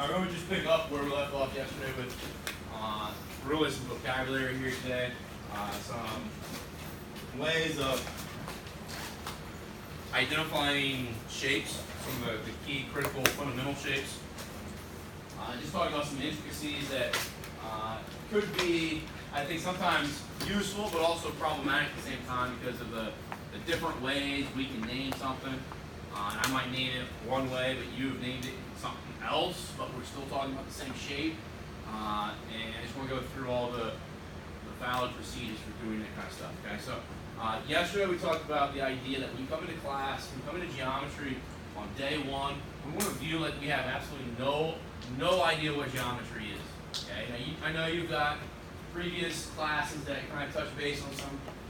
I'm going to just pick up where we left off yesterday with really some vocabulary here today, some ways of identifying shapes, some of the key critical fundamental shapes. Just talking about some intricacies that could be, I think, sometimes useful but also problematic at the same time because of the different ways we can name something. And I might name it one way, but you've named it something else, but we're still talking about the same shape. And I just want to go through all the valid procedures for doing that kind of stuff. Okay, so yesterday we talked about the idea that when you come into class, when you come into geometry on day one, we want to view like we have absolutely no idea what geometry is. Okay, now I know you've got previous classes that kind of touch base on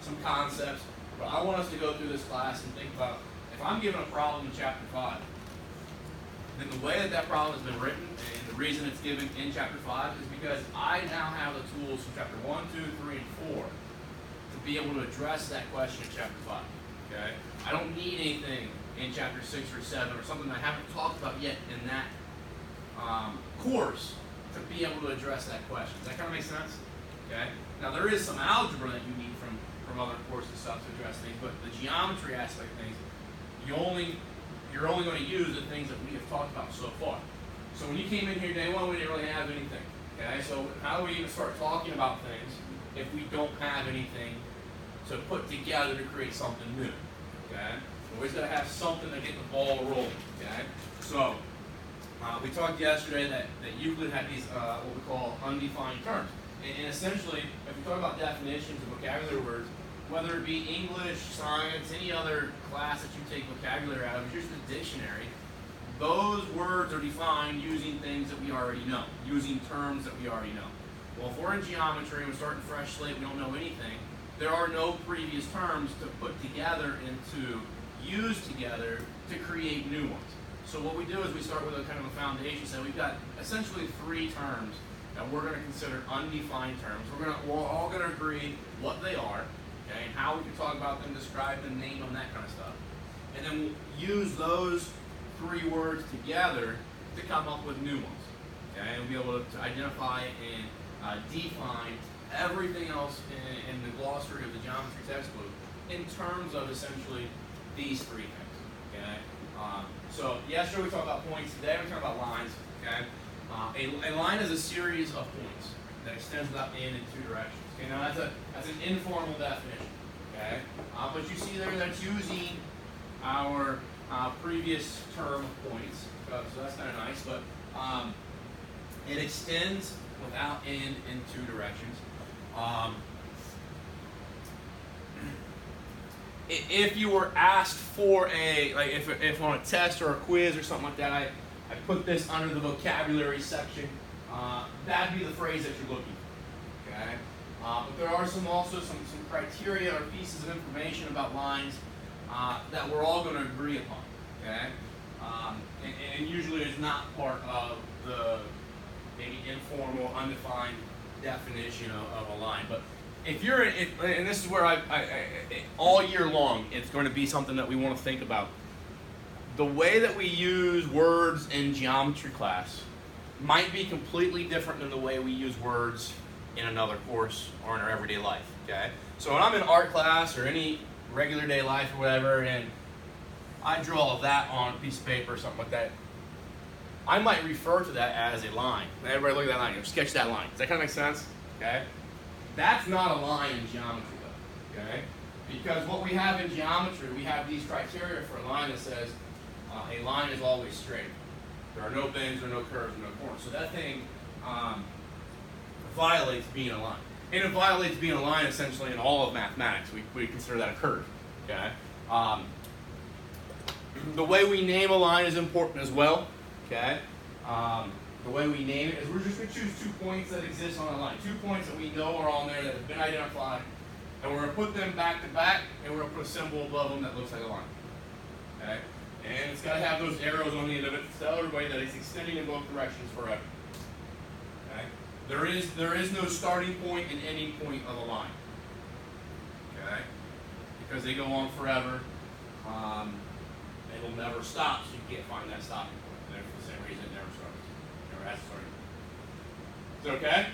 some concepts, but I want us to go through this class and think about, if I'm given a problem in chapter 5, then the way that problem has been written, and the reason it's given in chapter 5 is because I now have the tools from chapter 1, 2, 3, and 4 to be able to address that question in chapter 5. Okay? I don't need anything in chapter 6 or 7 or something that I haven't talked about yet in that course to be able to address that question. Does that kind of make sense? Okay? Now there is some algebra that you need from other courses and stuff to address things, but the geometry aspect of things, you're only going to use the things that we have talked about so far. So when you came in here day one, we didn't really have anything. Okay, so how do we even start talking about things if we don't have anything to put together to create something new? Okay, we always got to have something to get the ball rolling. Okay, so we talked yesterday that Euclid had these what we call undefined terms, and essentially, if we talk about definitions of vocabulary words, whether it be English, science, any other class that you take vocabulary out of, just the dictionary, those words are defined using things that we already know, using terms that we already know. Well, if we're in geometry and we're starting fresh slate, we don't know anything, there are no previous terms to put together and to use together to create new ones. So what we do is we start with a kind of a foundation. So we've got essentially 3 terms that we're going to consider undefined terms. We're all going to agree what they are, okay, and how we can talk about them, describe them, name them, that kind of stuff. And then we'll use those 3 words together to come up with new ones. Okay, and we'll be able to identify and define everything else in the glossary of the geometry textbook in terms of essentially these 3 things. Okay. So yesterday we talked about points. Today we talk about lines. Okay. A line is a series of points that extends without end in 2 directions. Okay, now that's an informal definition. Okay, but you see there that's using our previous term of points. So that's kind of nice. But it extends without end in 2 directions. If you were asked for if on a test or a quiz or something like that, I put this under the vocabulary section, that'd be the phrase that you're looking for. Okay? But there are also some criteria or pieces of information about lines that we're all going to agree upon. Okay? And usually it's not part of the maybe informal, undefined definition of a line. But if you're, and this is where I all year long, it's going to be something that we want to think about. The way that we use words in geometry class might be completely different than the way we use words in another course or in our everyday life. Okay, so when I'm in art class or any regular day life or whatever, and I draw that on a piece of paper or something like that, I might refer to that as a line. Everybody look at that line. Sketch that line. Does that kind of make sense? Okay. That's not a line in geometry, though. Okay. Because what we have in geometry, we have these criteria for a line that says a line is always straight. There are no bends, there are no curves, no corners. So that thing violates being a line. And it violates being a line essentially in all of mathematics. We consider that a curve. Okay. The way we name a line is important as well. Okay. The way we name it is we're just going to choose 2 points that exist on a line. 2 points that we know are on there that have been identified. And we're going to put them back to back, and we're going to put a symbol above them that looks like a line. Okay? And it's got to have those arrows on the end of it to tell everybody that it's extending in both directions forever. Okay? There is no starting point and ending point of a line. Okay? Because they go on forever. They will never stop, so you can't find that stopping point. And for the same reason it never starts. that's sorry. Is it okay?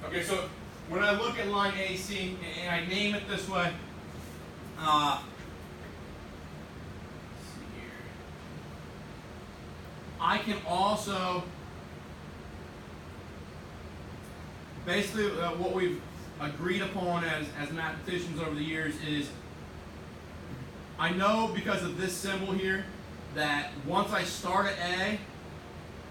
Okay, so when I look at line AC and I name it this way, let's see here. I can also basically what we've agreed upon as mathematicians over the years is I know because of this symbol here that once I start at A,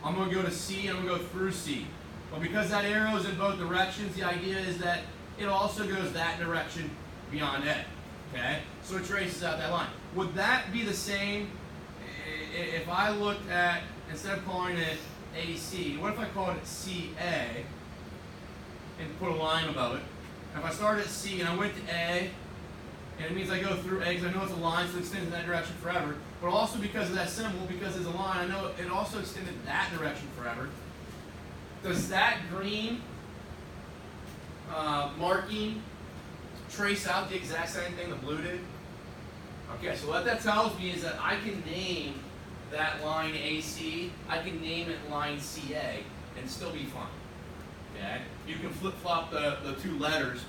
I'm going to go to C and I'm going to go through C. But because that arrow is in both directions, the idea is that it also goes that direction beyond A. Okay? So it traces out that line. Would that be the same if I looked at, instead of calling it AC, what if I called it CA and put a line above it? And if I started at C and I went to A, and it means I go through A because I know it's a line, so it extends in that direction forever. But also because of that symbol, because it's a line, I know it also extended that direction forever. Does that green marking trace out the exact same thing the blue did? Okay, so what that tells me is that I can name that line AC, I can name it line CA, and still be fine. Okay? You can flip-flop the two letters,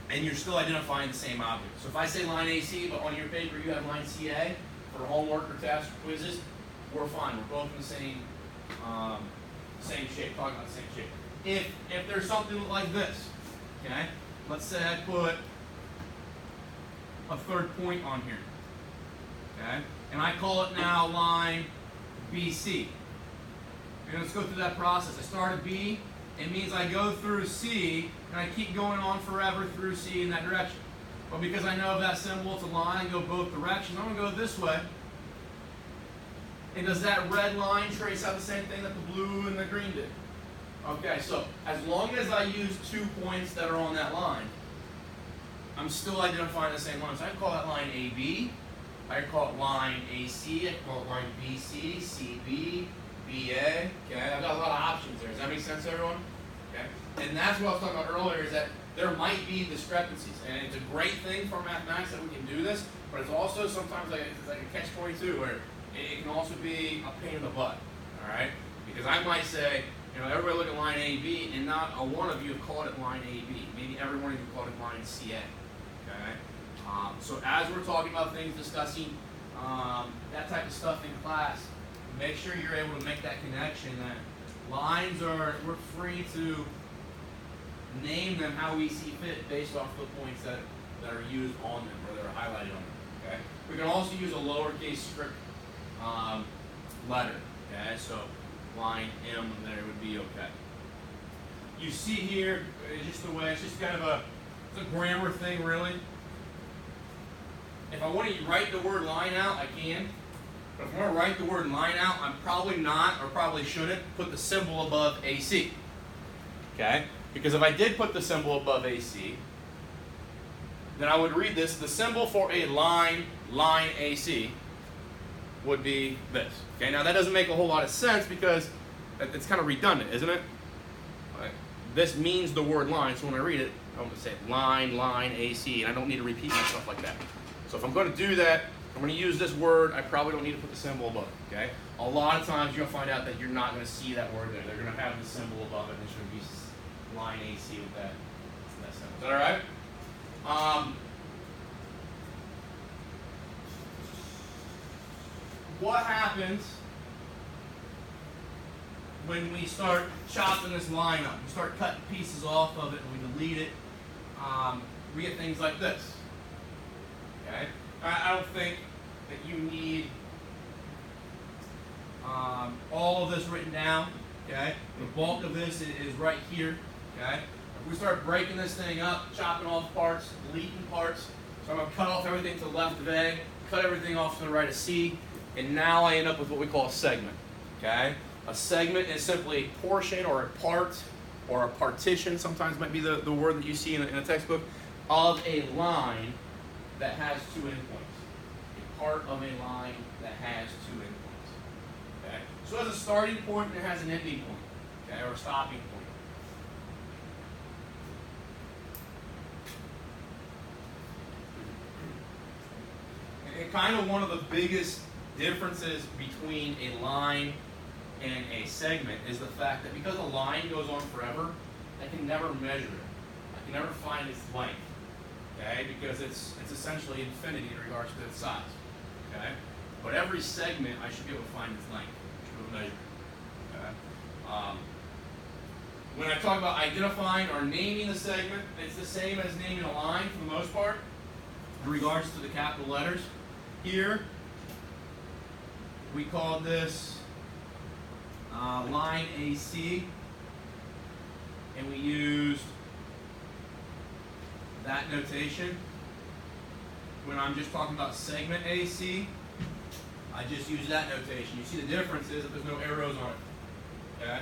and you're still identifying the same object. So if I say line AC, but on your paper you have line CA for homework or tests or quizzes, we're fine. We're both in the same shape, talking about the same shape. If there's something like this, okay? Let's say I put a third point on here, okay? And I call it now line BC. And let's go through that process. I start at B, it means I go through C, and I keep going on forever through C in that direction. But because I know of that symbol, it's a line, I go both directions. I'm going to go this way. And does that red line trace out the same thing that the blue and the green did? Okay, so as long as I use 2 points that are on that line, I'm still identifying the same line. So I can call that line AB, I can call it line AC, I can call it line BC, CB, BA. Okay, I've got a lot of options there. Does that make sense to everyone? Okay, and that's what I was talking about earlier, is that there might be discrepancies, and it's a great thing for mathematics that we can do this, but it's also sometimes like a catch-22 where it can also be a pain in the butt. All right, because I might say, you know, everybody look at line AB, and not a one of you have called it line AB. Maybe every one of you called it line CA. Okay, so as we're talking about things, discussing that type of stuff in class, make sure you're able to make that connection that lines we're free to name them how we see fit based off the points that are used on them or that are highlighted on them. Okay, we can also use a lowercase script letter. Okay, so line M there would be okay. You see here, it's just the way, it's just kind of it's a grammar thing really. If I want to write the word line out, I can. But if I want to write the word line out, I'm probably not, or probably shouldn't, put the symbol above AC. Okay? Because if I did put the symbol above AC, then I would read this. The symbol for a line AC, would be this. Okay? Now that doesn't make a whole lot of sense because it's kind of redundant, isn't it? Right. This means the word line, so when I read it, I'm going to say line AC, and I don't need to repeat myself like that. So if I'm going to do that, I'm going to use this word, I probably don't need to put the symbol above it, okay? A lot of times you'll find out that you're not going to see that word there. They're going to have the symbol above it, and it's going to be line AC with that symbol. Is that all right? What happens when we start chopping this line up? We start cutting pieces off of it and we delete it. We get things like this. Okay? I don't think that you need all of this written down. Okay? The bulk of this is right here. Okay? If we start breaking this thing up, chopping off parts, deleting parts, so I'm going to cut off everything to the left of A, cut everything off to the right of C, and now I end up with what we call a segment. Okay? A segment is simply a portion or a part or a partition, sometimes might be the word that you see in a textbook, of a line that has 2 endpoints. A part of a line that has 2 endpoints. Okay? So it has a starting point and it has an ending point, okay, or a stopping point. And kind of one of the biggest differences between a line in a segment is the fact that because a line goes on forever, I can never measure it. I can never find its length, okay? Because it's essentially infinity in regards to its size, okay? But every segment, I should be able to find its length, I should be able to measure it, okay? When I talk about identifying or naming the segment, it's the same as naming a line for the most part in regards to the capital letters. Here, we call this line AC, and we used that notation. When I'm just talking about segment AC, I just use that notation. You see the difference is that there's no arrows on it, okay?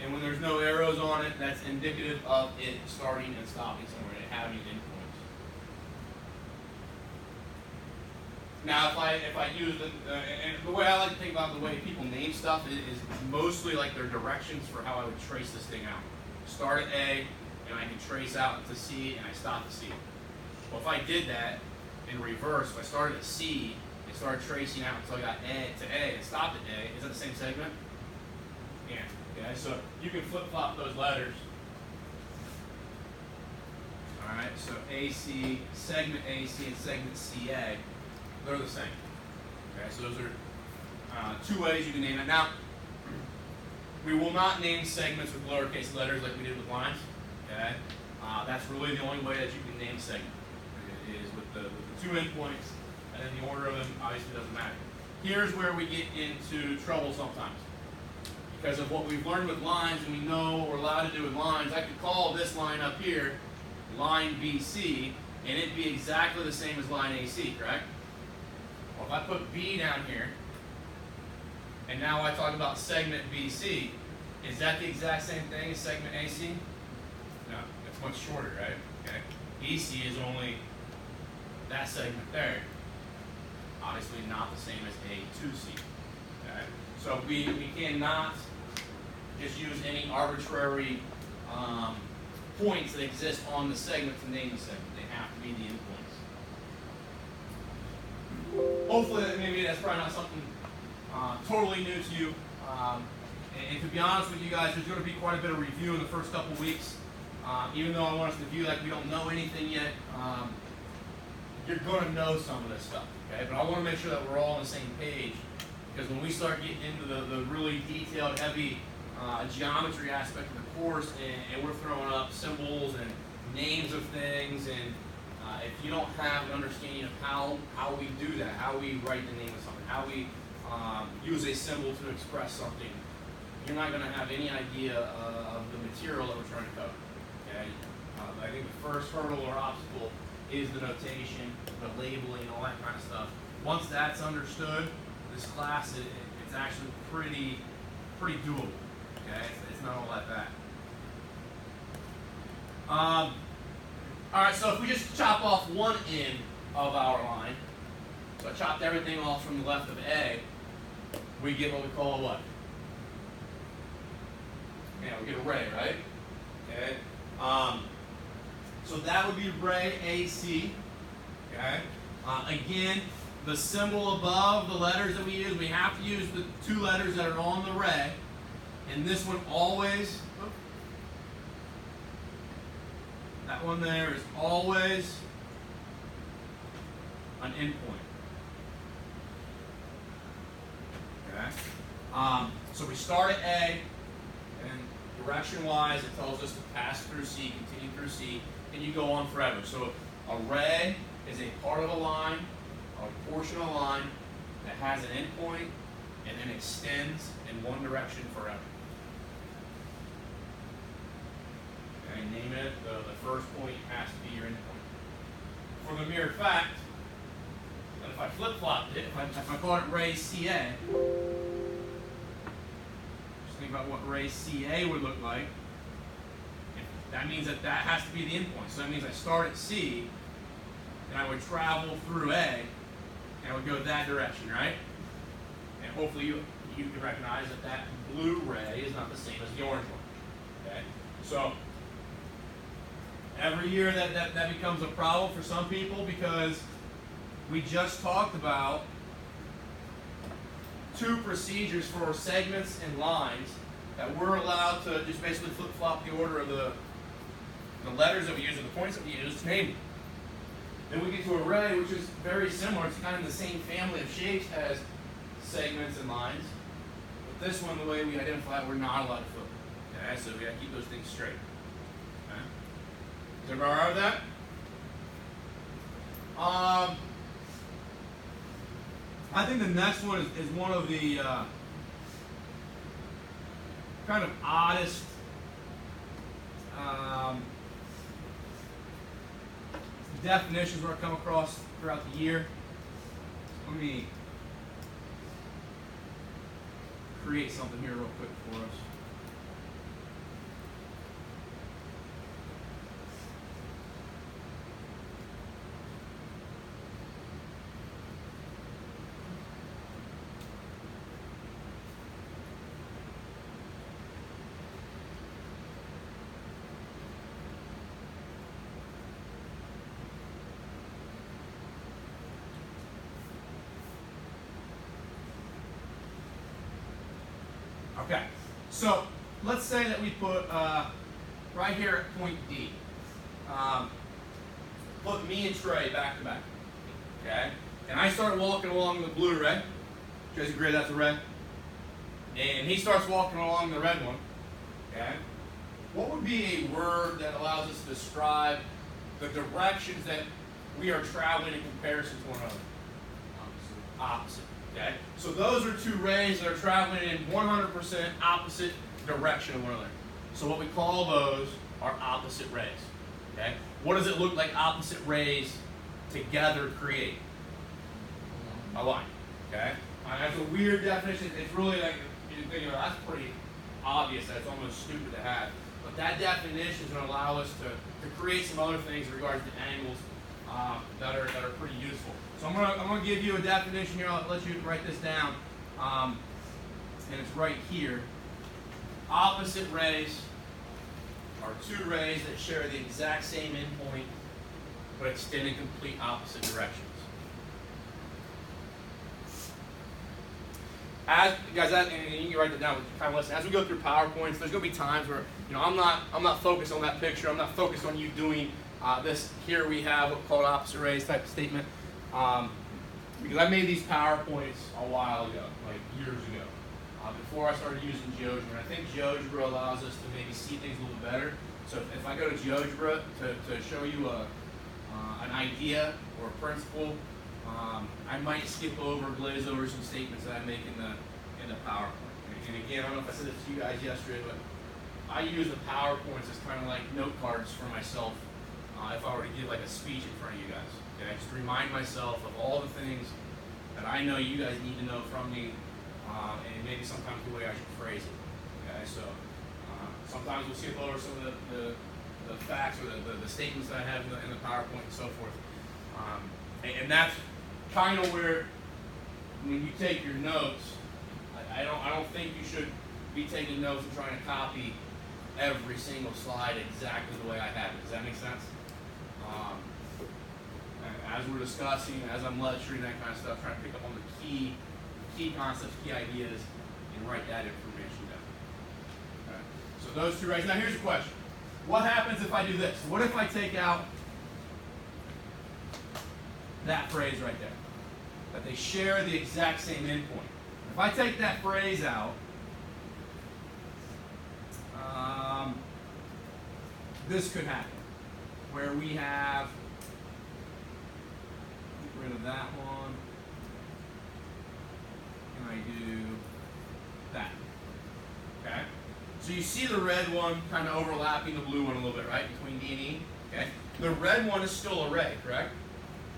And when there's no arrows on it, that's indicative of it starting and stopping somewhere, it having endpoints. Now, if I use and the way I like to think about the way people name stuff is mostly like their directions for how I would trace this thing out. Start at A, and I can trace out to C, and I stop at C. Well, if I did that in reverse, if I started at C and started tracing out until I got A to A and stopped at A, is that the same segment? Yeah. Okay, so you can flip-flop those letters. All right, so AC, segment AC, and segment CA, they're the same. Okay, so those are two ways you can name it. Now, we will not name segments with lowercase letters like we did with lines. Okay, that's really the only way that you can name a segment. It is with the two endpoints, and then the order of them obviously doesn't matter. Here's where we get into trouble sometimes. Because of what we've learned with lines, and we know what we're allowed to do with lines, I could call this line up here line BC, and it'd be exactly the same as line AC, correct? Well, if I put B down here, and now I talk about segment BC, is that the exact same thing as segment AC? No, it's much shorter, right? Okay. BC is only that segment there. Obviously not the same as A2C. Okay? So we cannot just use any arbitrary points that exist on the segment to name the segment. They have to be the endpoints. Hopefully, maybe that's probably not something totally new to you. And to be honest with you guys, there's going to be quite a bit of review in the first couple weeks. Even though I want us to view like we don't know anything yet, you're going to know some of this stuff. Okay? But I want to make sure that we're all on the same page. Because when we start getting into the really detailed, heavy geometry aspect of the course, and we're throwing up symbols and names of things, and if you don't have an understanding of how we do that, how we write the name of something, how we use a symbol to express something, you're not going to have any idea of the material that we're trying to cover. Okay? I think the first hurdle or obstacle is the notation, the labeling, all that kind of stuff. Once that's understood, this class, it's actually pretty doable. Okay, it's not all that bad. All right, so if we just chop off one end of our line, so I chopped everything off from the left of A, we get what we call a what? Yeah, we get a ray, right? Okay. So that would be ray AC. Okay. Again, the symbol above the letters that we use, we have to use the two letters that are on the ray. And this one always, that one there is always an endpoint. Okay? So we start at A, and direction-wise, it tells us to pass through C, continue through C, and you go on forever. So a ray is a part of a line, a portion of a line that has an endpoint and then extends in one direction forever. Okay, name it, the first point has to be your endpoint. For the mere fact that if I flip-flopped it, if I call it ray CA, just think about what ray CA would look like. That means that has to be the endpoint. So that means I start at C, and I would travel through A, and I would go that direction, right? And hopefully you can recognize that blue ray is not the same as the orange one. Okay? So every year that becomes a problem for some people because we just talked about two procedures for segments and lines that we're allowed to just basically flip-flop the order of the letters that we use or the points that we use to name them. Then we get to array, which is very similar. It's kind of the same family of shapes as segments and lines. But this one, the way we identify it, we're not allowed to flip it. Okay, so we got to keep those things straight. Okay. Is everybody all right with that? I think the next one is one of the kind of oddest definitions where I come across throughout the year. Let me create something here real quick for us. Okay, so let's say that we put right here at point D, put me and Trey back to back, okay? And I start walking along the blue red. You guys agree that's a red? And he starts walking along the red one, okay? What would be a word that allows us to describe the directions that we are traveling in comparison to one another? Opposite. Okay, so those are two rays that are traveling in 100% opposite direction of one another. So what we call those are opposite rays. Okay, what does it look like opposite rays together create? A line. Okay, that's a weird definition. It's really like, you think about it, that's pretty obvious. That's almost stupid to have. But that definition is going to allow us to create some other things in regards to angles that are pretty useful. So I'm gonna give you a definition here. I'll let you write this down, and it's right here. Opposite rays are two rays that share the exact same endpoint, but extend in complete opposite directions. As guys, and you can write that down. Kind of listen. As we go through PowerPoints, there's gonna be times where I'm not focused on that picture. I'm not focused on you doing this. Here we have what's called opposite rays type of statement. Because I made these PowerPoints a while ago, like years ago, before I started using GeoGebra. I think GeoGebra allows us to maybe see things a little better. So if I go to GeoGebra to show you an idea or a principle, I might skip over, glaze over some statements that I make in the PowerPoint. And again, I don't know if I said this to you guys yesterday, but I use the PowerPoints as kind of like note cards for myself if I were to give like a speech in front of you guys. Okay, just to remind myself of all the things that I know you guys need to know from me, and maybe sometimes the way I should phrase it. Okay, so sometimes we'll skip over some of the facts or the statements that I have in the PowerPoint and so forth. And that's kind of where, when you take your notes, I don't think you should be taking notes and trying to copy every single slide exactly the way I have it. Does that make sense? As we're discussing, as I'm lecturing, that kind of stuff, trying to pick up on the key concepts, key ideas, and write that information down. Okay. So those two rays. Now here's a question. What happens if I do this? What if I take out that phrase right there? That they share the exact same endpoint. If I take that phrase out, this could happen. Where we have, get rid of that one, and I do that. Okay? So you see the red one kind of overlapping the blue one a little bit, right? Between D and E. Okay? The red one is still a ray, correct?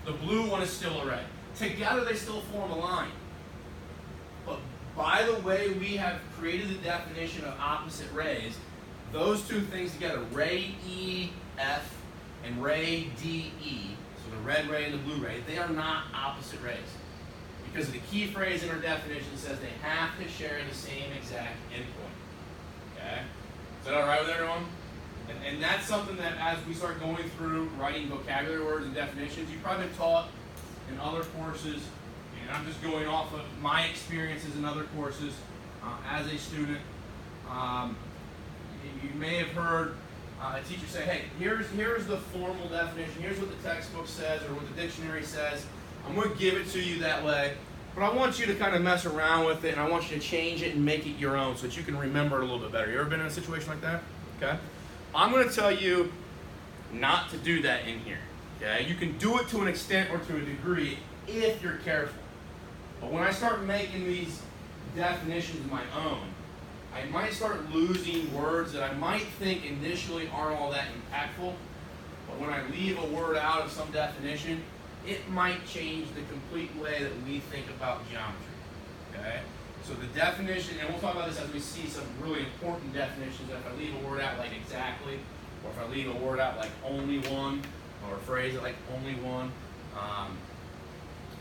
The blue one is still a ray. Together they still form a line. But by the way we have created the definition of opposite rays, those two things together, ray EF and ray DE, so the red ray and the blue ray, they are not opposite rays. Because the key phrase in our definition says they have to share the same exact endpoint. Okay? Is that all right with everyone? And that's something that as we start going through writing vocabulary words and definitions, you've probably been taught in other courses, in and I'm just going off of my experiences in other courses as a student. You may have heard a teacher say, hey, here's the formal definition, here's what the textbook says or what the dictionary says. I'm going to give it to you that way, but I want you to kind of mess around with it, and I want you to change it and make it your own so that you can remember it a little bit better. You ever been in a situation like that? Okay. I'm going to tell you not to do that in here. Okay. You can do it to an extent or to a degree if you're careful. But when I start making these definitions my own, I might start losing words that I might think initially aren't all that impactful, but when I leave a word out of some definition, it might change the complete way that we think about geometry. Okay? So the definition, and we'll talk about this as we see some really important definitions, that if I leave a word out like exactly, or if I leave a word out like only one, or phrase it like only one,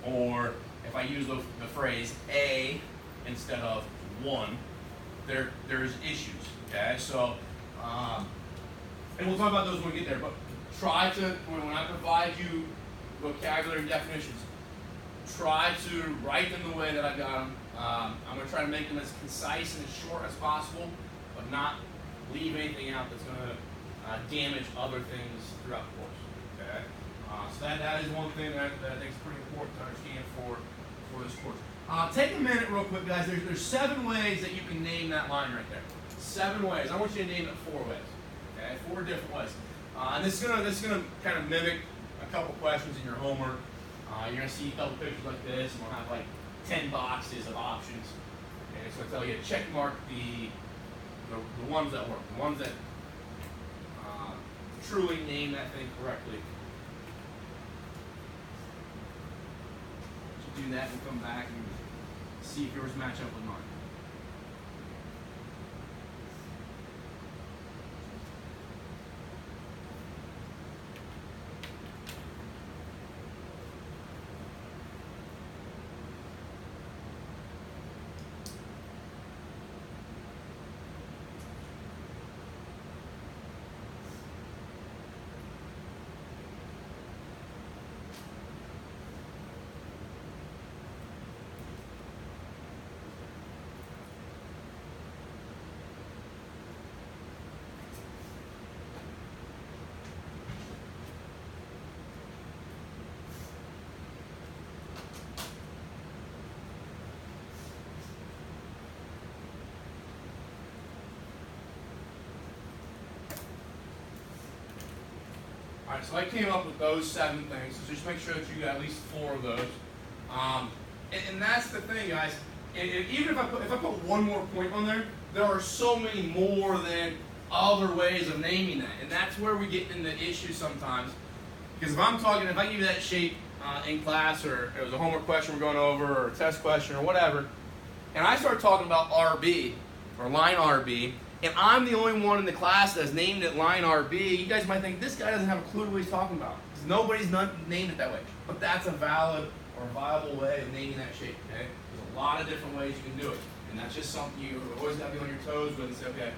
or if I use the phrase a instead of one, there's issues, okay? So, and we'll talk about those when we get there, but try to, when I provide you vocabulary definitions, try to write them the way that I got them. I'm going to try to make them as concise and as short as possible, but not leave anything out that's going to damage other things throughout the course, okay? So that is one thing that I think is pretty important to understand for this course. Take a minute real quick, guys. There's 7 ways that you can name that line right there. 7 ways. I want you to name it 4 ways. Okay, 4 different ways. And this is gonna kind of mimic a couple questions in your homework. You're gonna see a couple pictures like this, and we'll have like 10 boxes of options. And it's gonna tell you to check mark the ones that work, the ones that truly name that thing correctly. So do that and come back and see if yours match up with mine. All right, so I came up with those 7 things, so just make sure that you got at least 4 of those. And that's the thing, guys. And even if I put one more point on there, there are so many more than other ways of naming that. And that's where we get into issues sometimes. Because if I give you that shape in class, or it was a homework question we're going over, or a test question, or whatever, and I start talking about RB, or line RB, and I'm the only one in the class that's named it line RB, you guys might think this guy doesn't have a clue what he's talking about. Because nobody's named it that way. But that's a valid or viable way of naming that shape, okay? There's a lot of different ways you can do it. And that's just something you always got to be on your toes with and say, okay,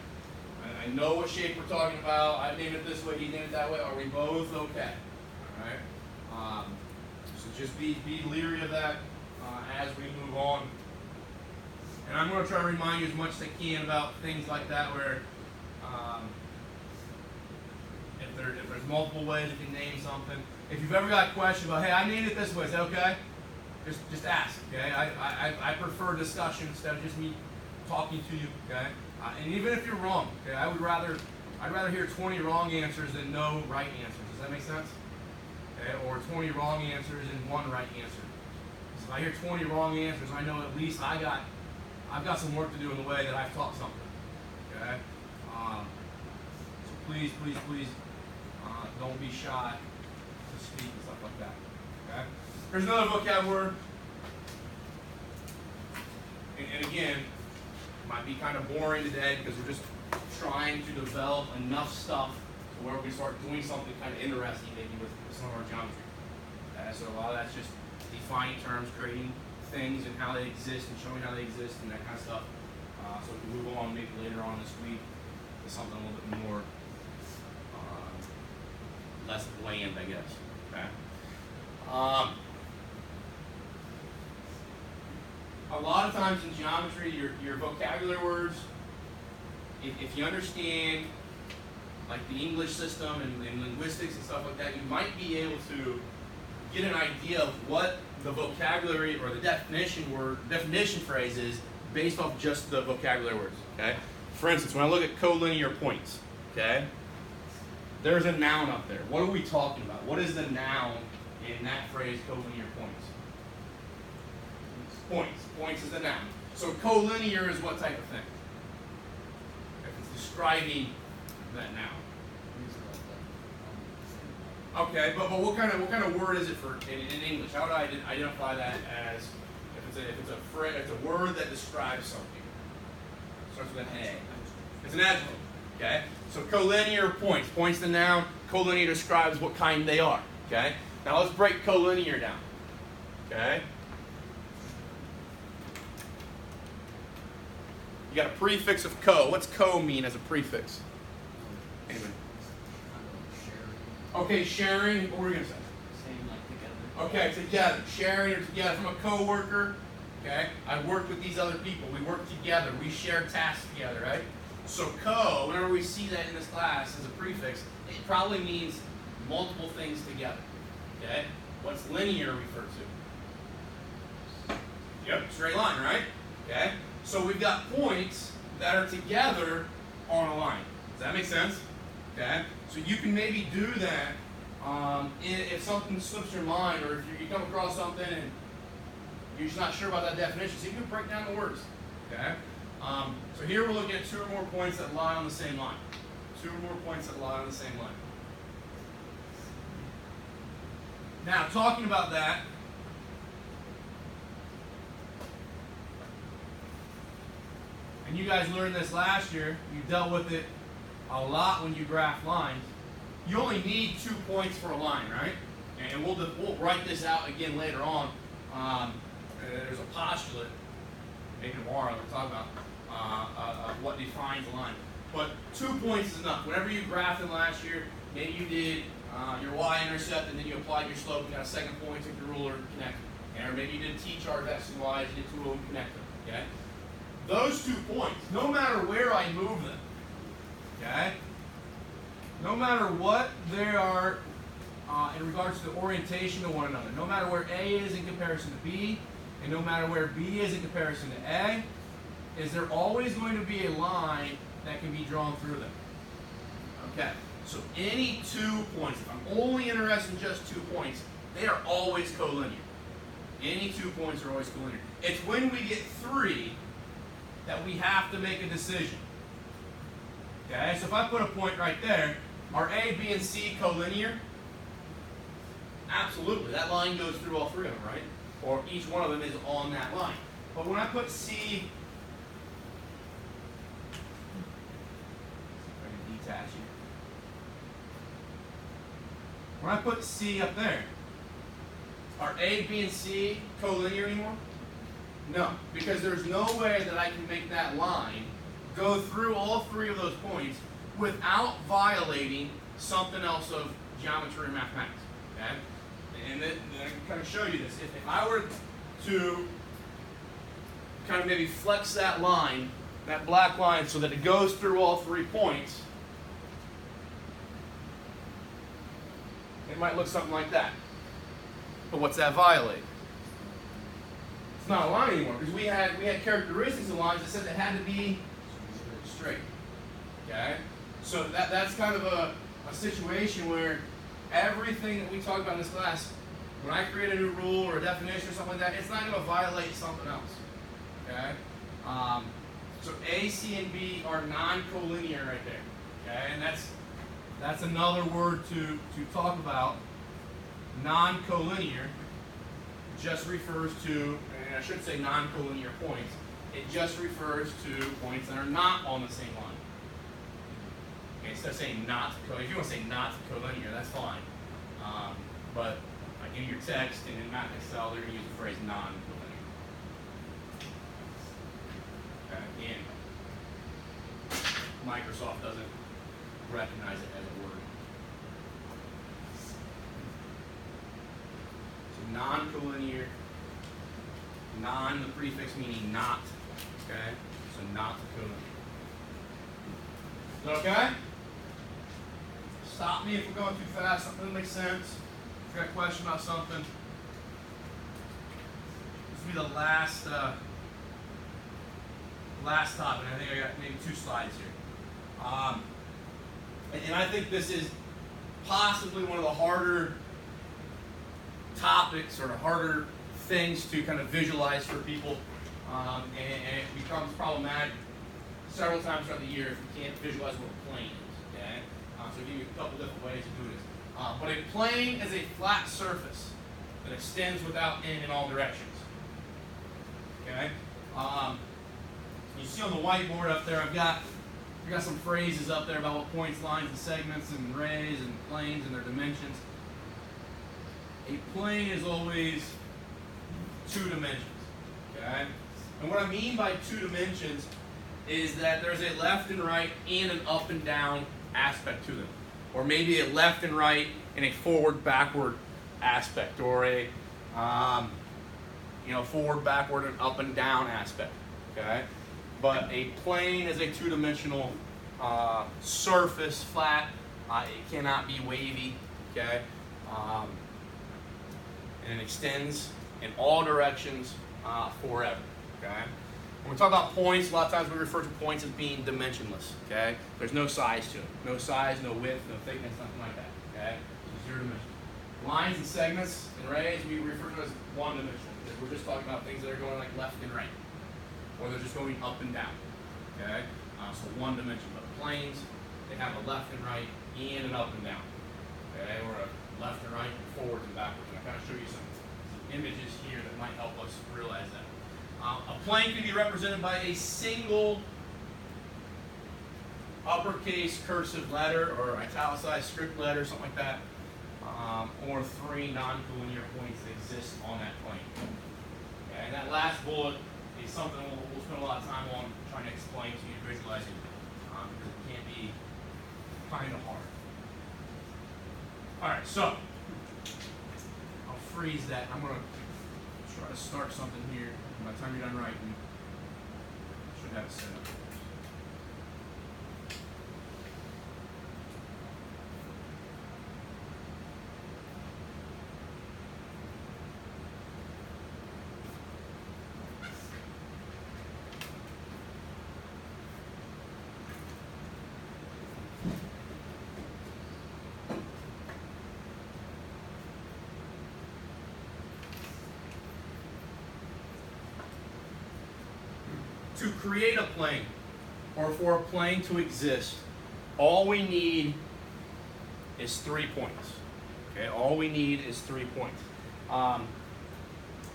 I know what shape we're talking about. I named it this way, he named it that way. Are we both okay? All right? So just be leery of that as we move on. And I'm going to try to remind you as much as I can about things like that where if there's multiple ways you can name something. If you've ever got a question about, hey, I named it this way, is that okay? Just ask, okay? I prefer discussion instead of just me talking to you, okay? And even if you're wrong, okay, I'd rather hear 20 wrong answers than no right answers. Does that make sense? Okay? Or 20 wrong answers and 1 right answer. So if I hear 20 wrong answers, I know at least I've got some work to do in the way that I've taught something. Okay? So please, don't be shy to speak and stuff like that. Okay? Here's another vocab word. And again, it might be kind of boring today because we're just trying to develop enough stuff to where we start doing something kind of interesting maybe with some of our geometry. So a lot of that's just defining terms, creating things and how they exist and showing how they exist and that kind of stuff. So we can move on maybe later on this week to something a little bit more less bland, I guess. Okay. a lot of times in geometry, your vocabulary words, if you understand like the English system and linguistics and stuff like that, you might be able to get an idea of what the vocabulary or the definition phrase is based off just the vocabulary words. Okay. For instance, when I look at collinear points, okay, there's a noun up there. What are we talking about? What is the noun in that phrase, collinear points? Points. Points is the noun. So collinear is what type of thing? If it's describing that noun. Okay, but what kind of word is it for in English? How would I identify that as if it's a word that describes something? Starts with an A. It's an adjective. Okay? So collinear points. Points the noun. Collinear describes what kind they are. Okay? Now let's break collinear down. Okay? You got a prefix of co. What's co mean as a prefix? Anyway. Okay, sharing. What were we going to say? Saying like together. Okay, together. Sharing or together. If I'm a co-worker, okay, I work with these other people. We work together. We share tasks together, right? So co, whenever we see that in this class as a prefix, it probably means multiple things together. Okay? What's linear refer to? Yep, straight line, right? Okay? So we've got points that are together on a line. Does that make sense? Okay? So you can maybe do that if something slips your mind, or if you come across something and you're just not sure about that definition. So you can break down the words. Okay? So here we're looking at two or more points that lie on the same line. Two or more points that lie on the same line. Now, talking about that, and you guys learned this last year, you dealt with it a lot when you graph lines. You only need 2 points for a line, right? And we'll write this out again later on. There's a postulate, maybe tomorrow we'll talk about what defines a line. But 2 points is enough. Whenever you graphed it last year, maybe you did your y-intercept and then you applied your slope, you got a second point, took your ruler, connected. Okay? Or maybe you did a t-chart of x and y, you did two of them, connect them. Okay? Those 2 points, no matter where I move them, okay? No matter what they are in regards to the orientation to one another, no matter where A is in comparison to B, and no matter where B is in comparison to A, is there always going to be a line that can be drawn through them. Okay, so any 2 points, if I'm only interested in just 2 points, they are always collinear. Any 2 points are always collinear. It's when we get 3 that we have to make a decision. Okay, so if I put a point right there, are A, B, and C collinear? Absolutely. That line goes through all 3 of them, right? Or each one of them is on that line. But when I put C, I'm going to detach it. When I put C up there, are A, B, and C collinear anymore? No, because there's no way that I can make that line go through all 3 of those points without violating something else of geometry and mathematics. Okay? And then I can kind of show you this. If I were to kind of maybe flex that line, that black line, so that it goes through all 3 points, it might look something like that. But what's that violate? It's not a line anymore, because we had characteristics of lines that said it had to be straight. Okay? So that's kind of a situation where everything that we talk about in this class, when I create a new rule or a definition or something like that, it's not going to violate something else. Okay? So A, C, and B are non-collinear right there. Okay? And that's another word to talk about. Non-collinear just refers to, and I should say non-collinear points, it just refers to points that are not on the same line. Okay, instead of saying not, if you want to say not collinear, that's fine. But like in your text and in Math Excel, they're going to use the phrase non-collinear. Again, Microsoft doesn't recognize it as a word. So non-collinear Non, the prefix meaning not. Okay? So not collinear. Is that okay? Stop me if we're going too fast, something doesn't make sense. If you got a question about something. This will be the last topic. I think I got maybe 2 slides here. And I think this is possibly one of the harder topics or harder things to kind of visualize for people. And it becomes problematic several times throughout the year if you can't visualize what a plane is. Okay? So I'll give you a couple different ways to do this. But a plane is a flat surface that extends without end in all directions. Okay? You see on the whiteboard up there, I've got some phrases up there about what points, lines, and segments, and rays, and planes, and their dimensions. A plane is always 2 dimensions. Okay? And what I mean by 2 dimensions is that there's a left and right and an up and down aspect to them. Or maybe a left and right and a forward-backward aspect, or a forward, backward, and up and down aspect. Okay? But a plane is a 2-dimensional surface, flat. It cannot be wavy. Okay? And it extends in all directions forever. Okay? When we talk about points, a lot of times we refer to points as being dimensionless. Okay? There's no size to it. No size, no width, no thickness, nothing like that. Okay? So 0 dimensional. Lines and segments and rays we refer to as 1-dimensional because we're just talking about things that are going like left and right, or they're just going up and down. Okay? So 1 dimension. But planes, they have a left and right and an up and down. Okay? Or a left and right and forwards and backwards. And I'll kind of show you some images here that might help us realize that. A plane can be represented by a single uppercase cursive letter or italicized script letter, something like that, or 3 non-collinear points that exist on that plane. Okay, and that last bullet is something we'll spend a lot of time on trying to explain to you, visualizing, because it can be kind of hard. All right, so I'll freeze that. I'm going to try to start something here. By the time you're done writing, you should have it set up. To create a plane, or for a plane to exist, all we need is 3 points. Okay, all we need is 3 points.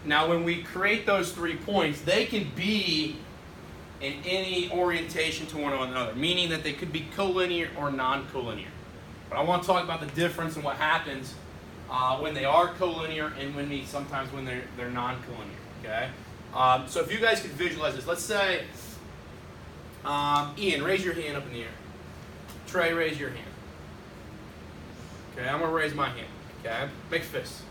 Now, when we create those 3 points, they can be in any orientation to one another, meaning that they could be collinear or non-collinear. But I want to talk about the difference and what happens when they are collinear and sometimes when they're non-collinear. Okay. So if you guys could visualize this, let's say, Ian, raise your hand up in the air. Trey, raise your hand. Okay, I'm going to raise my hand. Okay, make fists.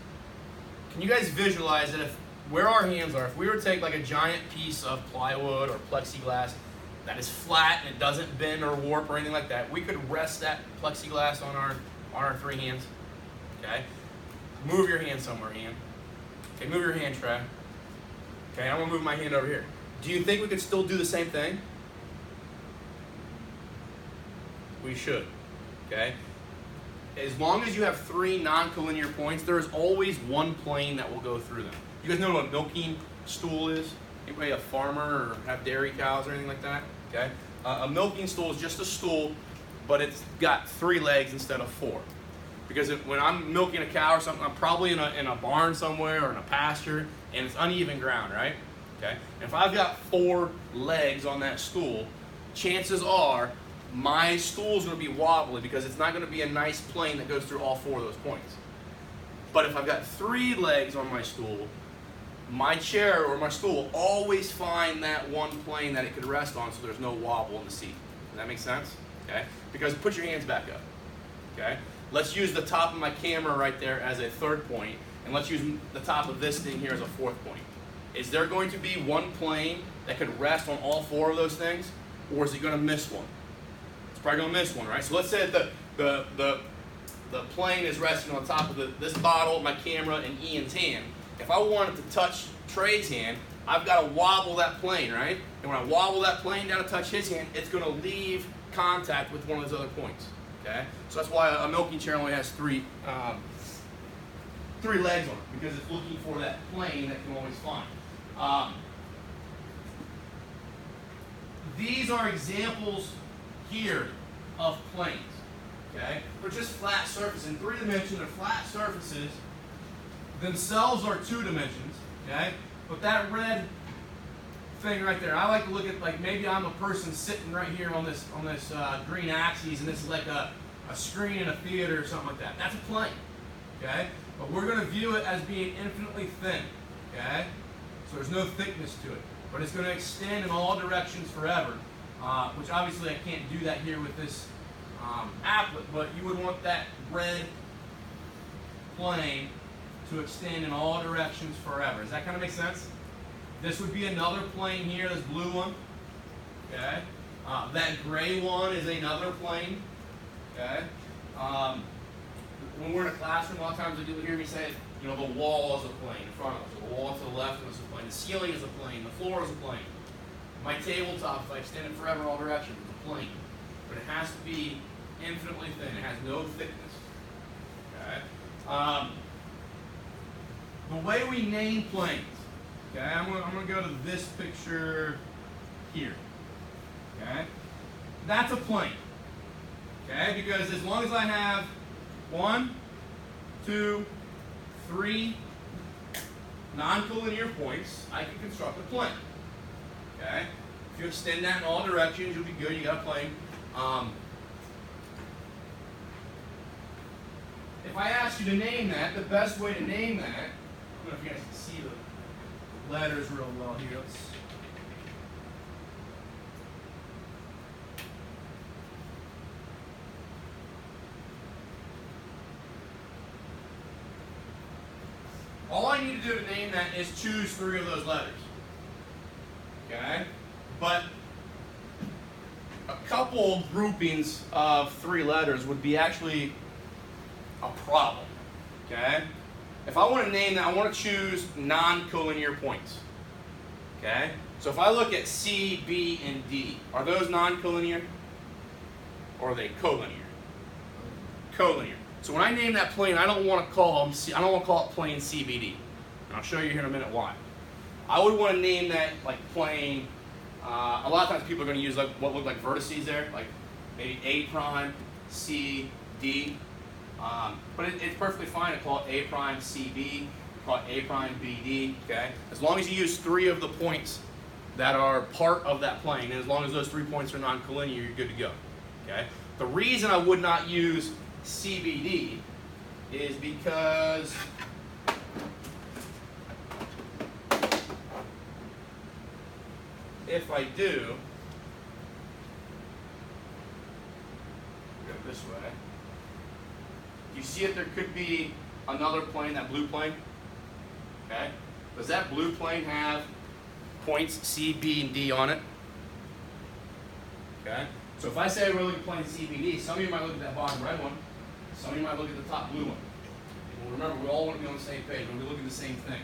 Can you guys visualize that where our hands are, if we were to take like a giant piece of plywood or plexiglass that is flat and it doesn't bend or warp or anything like that, we could rest that plexiglass on our 3 hands. Okay, move your hand somewhere, Ian. Okay, move your hand, Trey. Okay, I'm going to move my hand over here. Do you think we could still do the same thing? We should. Okay? As long as you have 3 non-collinear points, there is always 1 plane that will go through them. You guys know what a milking stool is? Anybody a farmer or have dairy cows or anything like that? Okay? A milking stool is just a stool, but it's got 3 legs instead of 4. Because when I'm milking a cow or something, I'm probably in a barn somewhere or in a pasture, and it's uneven ground, right? Okay. And if I've got 4 legs on that stool, chances are my stool's going to be wobbly because it's not going to be a nice plane that goes through all 4 of those points. But if I've got 3 legs on my stool, my chair or my stool will always find that 1 plane that it could rest on, so there's no wobble in the seat. Does that make sense? Okay. Because put your hands back up. Okay. Let's use the top of my camera right there as a 3rd point, and let's use the top of this thing here as a 4th point. is there going to be one plane that could rest on all four of those things, or is it going to miss one? It's probably going to miss one, right? So let's say that the plane is resting on top of this bottle, my camera, and Ian's hand. If I wanted to touch Trey's hand, I've got to wobble that plane, right? And when I wobble that plane down to touch his hand, it's going to leave contact with one of those other points. Okay? So that's why a milking chair only has three legs on it, because it's looking for that plane that it can always find. These are examples here of planes. Okay? They're just flat surfaces. In 3 dimensions, they're flat surfaces. Themselves are 2 dimensions. Okay? But that red thing right there, I like to look at, like, maybe I'm a person sitting right here on this green axis, and this is like a screen in a theater or something like that. That's a plane. Okay? But we're going to view it as being infinitely thin. Okay? So there's no thickness to it. But it's going to extend in all directions forever, which obviously I can't do that here with this applet, but you would want that red plane to extend in all directions forever. Does that kind of make sense? This would be another plane here, this blue one. Okay? That gray one is another plane. Okay? When we're in a classroom, a lot of times you'll hear me say, you know, the wall is a plane in front of us. The wall to the left is a plane. The ceiling is a plane. The floor is a plane. My tabletop, if I extend it forever in all directions, is a plane. But it has to be infinitely thin. It has no thickness. Okay? The way we name planes. Okay, I'm gonna go to this picture here. Okay? That's a plane. Okay? Because as long as I have 1, 2, 3 non-collinear points, I can construct a plane. Okay? If you extend that in all directions, you'll be good. You got a plane. If I ask you to name that, the best way to name that, I don't know if you guys can see the letters real well here. All I need to do to name that is choose 3 of those letters. Okay? But a couple groupings of 3 letters would be actually a problem. Okay? If I want to name that, I want to choose non-collinear points. Okay? So if I look at C, B, and D, are those non-collinear? Or are they collinear? Collinear. So when I name that plane, I don't want to call it plane CBD. And I'll show you here in a minute why. I would want to name that like plane. A lot of times people are going to use like what look like vertices there, like maybe A prime, C, D. But it's perfectly fine to call it A prime CB, call it A prime BD. Okay, as long as you use 3 of the points that are part of that plane, and as long as those 3 points are non-collinear, you're good to go. Okay. The reason I would not use CBD is because if I do, go this way, you see if there could be another plane, that blue plane? Okay? Does that blue plane have points C, B, and D on it? Okay? So if I say we're looking at plane CBD, some of you might look at that bottom red one, some of you might look at the top blue one. Well, remember, we all want to be on the same page. We're looking at the same thing.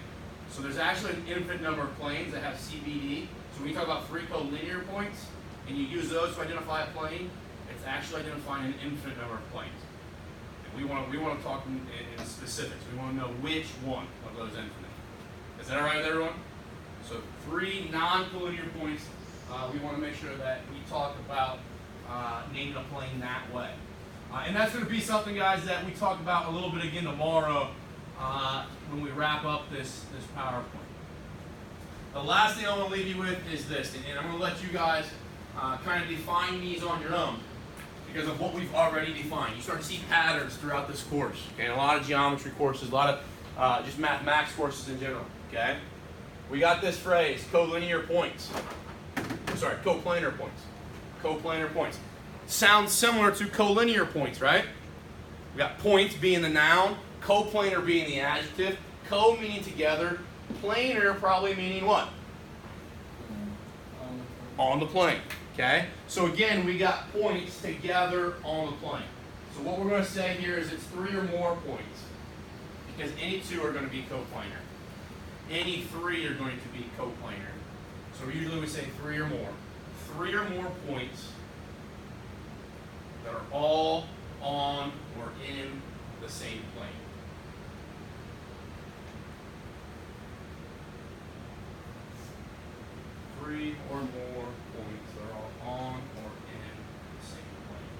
So there's actually an infinite number of planes that have CBD. So when you talk about 3 collinear points, and you use those to identify a plane, it's actually identifying an infinite number of planes. And we want to talk in specifics. We want to know which one of those infinite. Is that all right with everyone? So 3 non-collinear points. We want to make sure that we talk about naming a plane that way. And that's going to be something, guys, that we talk about a little bit again tomorrow when we wrap up this PowerPoint. The last thing I want to leave you with is this, and I'm going to let you guys kind of define these on your own because of what we've already defined. You start to see patterns throughout this course, okay? A lot of geometry courses, a lot of just mathematics courses in general, okay? We got this phrase, collinear points. Sorry, coplanar points. Coplanar points. Sounds similar to collinear points, right? We got points being the noun, coplanar being the adjective, co meaning together, Planar probably meaning what? On the plane. Okay? So again, we got points together on the plane. So what we're going to say here is it's 3 or more points. Because any 2 are going to be coplanar. Any 3 are going to be coplanar. So usually we say 3 or more. 3 or more points that are all on or in the same plane. Three or more points that are all on or in the same plane.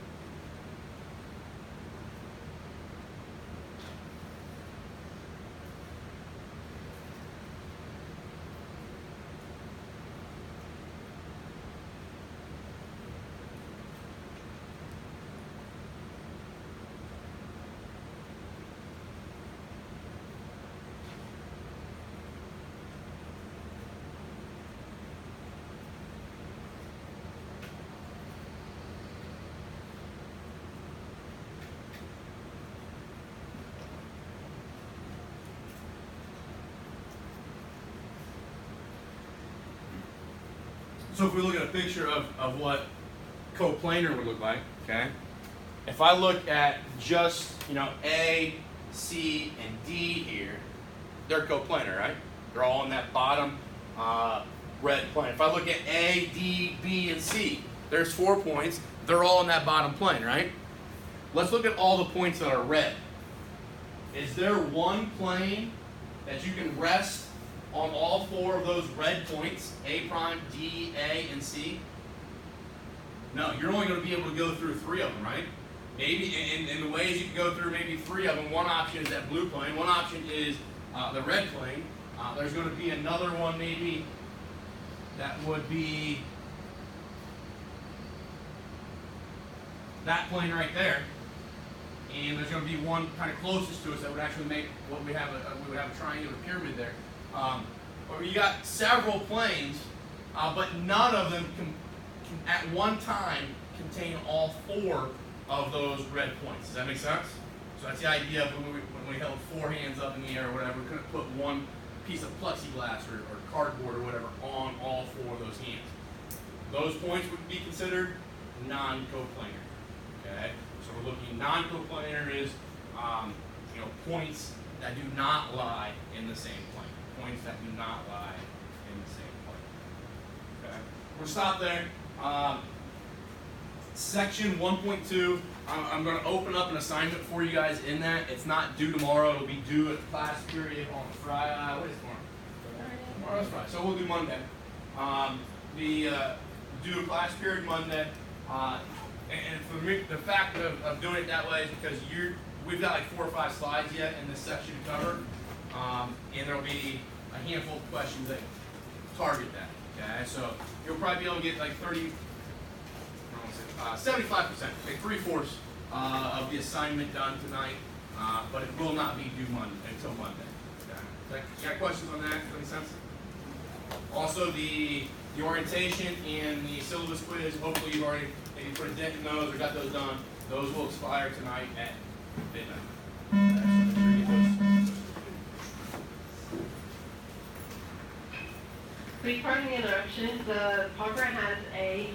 So if we look at a picture of what coplanar would look like, okay? If I look at just, A, C, and D here, they're coplanar, right? They're all in that bottom red plane. If I look at A, D, B, and C, there's 4 points. They're all in that bottom plane, right? Let's look at all the points that are red. Is there one plane that you can rest on all 4 of those red points, A prime, D, A, and C? No, you're only going to be able to go through 3 of them, right? Maybe in the ways you can go through maybe 3 of them, one option is that blue plane, one option is the red plane. There's going to be another one maybe that would be that plane right there. And there's going to be one kind of closest to us that would actually make what we would have a triangular pyramid there. Or you got several planes, but none of them can at one time contain all 4 of those red points. Does that make sense? So that's the idea of when we held 4 hands up in the air or whatever, we couldn't put one piece of plexiglass or cardboard or whatever on all 4 of those hands. Those points would be considered non-coplanar. Okay? So we're looking, non-coplanar is points that do not lie in the same plane. Points that do not lie in the same plane. Okay? We'll stop there. Section 1.2, I'm going to open up an assignment for you guys in that. It's not due tomorrow. It'll be due at class period on Friday. What is tomorrow? Tomorrow's Friday. So we'll do Monday. Due to class period Monday. And for me, the fact of doing it that way is because we've got like 4 or 5 slides yet in this section to cover. And there'll be a handful of questions that target that. Okay, so you'll probably be able to get like 75%, like 3/4 of the assignment done tonight, but it will not be due until Monday. Okay, you got questions on that? Does that make sense? Also, the orientation and the syllabus quiz. Hopefully, you've already maybe put a dent in those or got those done. Those will expire tonight at midnight. Okay, so make sure you get those. Please pardon the interruption. The program has a